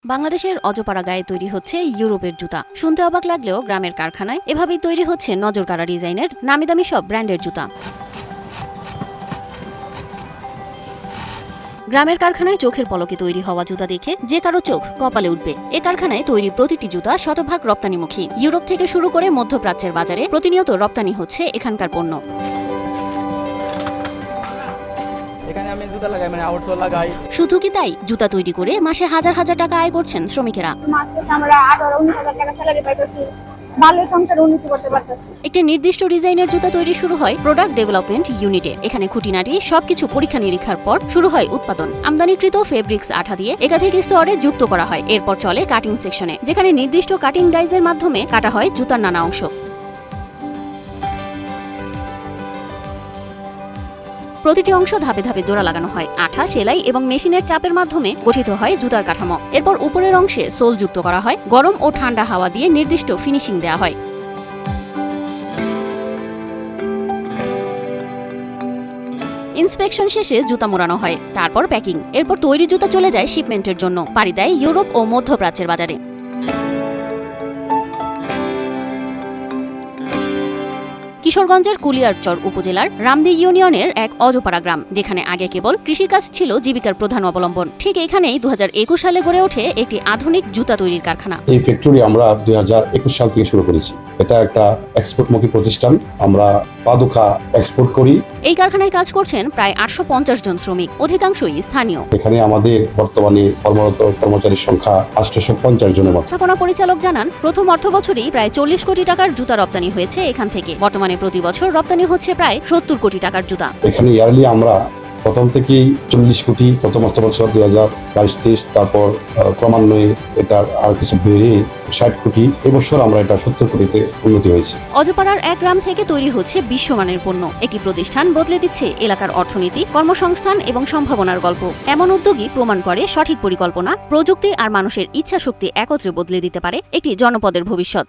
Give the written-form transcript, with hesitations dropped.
বাংলাদেশের অজপাড়া গায়ে তৈরি হচ্ছে ইউরোপের জুতা। শুনতে অবাক লাগলেও গ্রামের কারখানায় এভাবেই তৈরি হচ্ছে নজরকাড়া ডিজাইনের নামিদামি সব ব্র্যান্ডের জুতা। গ্রামের কারখানায় চোখের পলকে তৈরি হওয়া জুতা দেখে যে কারো চোখ কপালে উঠবে। এ কারখানায় তৈরি প্রতিটি জুতা শতভাগ রপ্তানিমুখী। ইউরোপ থেকে শুরু করে মধ্যপ্রাচ্যের বাজারে প্রতিনিয়ত রপ্তানি হচ্ছে এখানকার পণ্য। শুধু কি তাই, জুতা তৈরি করে মাসে হাজার হাজার টাকা আয় করছেন শ্রমিকেরা। একটি নির্দিষ্ট ডিজাইনের জুতা তৈরি শুরু হয় প্রোডাক্ট ডেভেলপমেন্ট ইউনিটে। এখানে খুঁটিনাটি সবকিছু পরীক্ষা নিরীক্ষার পর শুরু হয় উৎপাদন। আমদানিকৃত ফেব্রিক্স আঠা দিয়ে একাধিক স্তরে যুক্ত করা হয়। এরপর চলে কাটিং সেকশনে, যেখানে নির্দিষ্ট কাটিং ডাইজের মাধ্যমে কাটা হয় জুতার নানা অংশ। প্রতিটি অংশ ধাপে ধাপে জোড়া লাগানো হয়। আঠা, সেলাই এবং মেশিনের চাপের মাধ্যমে গঠিত হয় জুতার কাঠামো। এরপর উপরের অংশে সোল যুক্ত করা হয়। গরম ও ঠান্ডা হাওয়া দিয়ে নির্দিষ্ট ফিনিশিং দেওয়া হয়। ইন্সপেকশন শেষে জুতা মোড়ানো হয়, তারপর প্যাকিং। এরপর তৈরি জুতা চলে যায় শিপমেন্টের জন্য, পাড়ি দেয় ইউরোপ ও মধ্যপ্রাচ্যের বাজারে। কিশোরগঞ্জের কুলিয়ারচর উপজেলার রামদি ইউনিয়নের এক অজপাড়া গ্রাম, যেখানে আগে কেবল কৃষিকাজ ছিল জীবিকার প্রধান অবলম্বন। ঠিক এখানেই 2021 সালে গড়ে ওঠে একটি আধুনিক জুতা তৈরির কারখানা। এই ফ্যাক্টরি আমরা 2021 সাল থেকে শুরু করেছি। এটা একটা এক্সপোর্টমুখী প্রতিষ্ঠান। আমরা পাদুকা এক্সপোর্ট করি। এই কারখানায় কাজ করছেন প্রায় 850 জন শ্রমিক, অধিকাংশই স্থানীয়। এখানে আমাদের বর্তমানে কর্মরত কর্মচারীর সংখ্যা 850 জনের মতো। স্থাপনা পরিচালক জানান, প্রথম অর্থবছরেই প্রায় 40 কোটি টাকার জুতা রপ্তানি হয়েছে এখান থেকে। বর্তমানে প্রতি বছর রপ্তানি হচ্ছে প্রায় 70 কোটি টাকার জুতা। এখানে ইয়ারলি আমরা প্রথম থেকেই 40 কোটি, প্রথম অর্থবছর 2022-23, তারপর ক্রমান্বয়ে এটা আর কিছু বেড়ে 60 কোটি, এবছর আমরা এটা 70 কোটিতে উন্নতি হয়েছে। অজপাড়ার এক গ্রাম থেকে তৈরি হচ্ছে বিশ্বমানের পণ্য। একটি প্রতিষ্ঠান বদলে দিচ্ছে এলাকার অর্থনীতি, কর্মসংস্থান এবং সম্ভাবনার গল্প। এমন উদ্যোগই প্রমাণ করে সঠিক পরিকল্পনা, প্রযুক্তি আর মানুষের ইচ্ছাশক্তি একত্রে বদলে দিতে পারে একটি জনপদের ভবিষ্যৎ।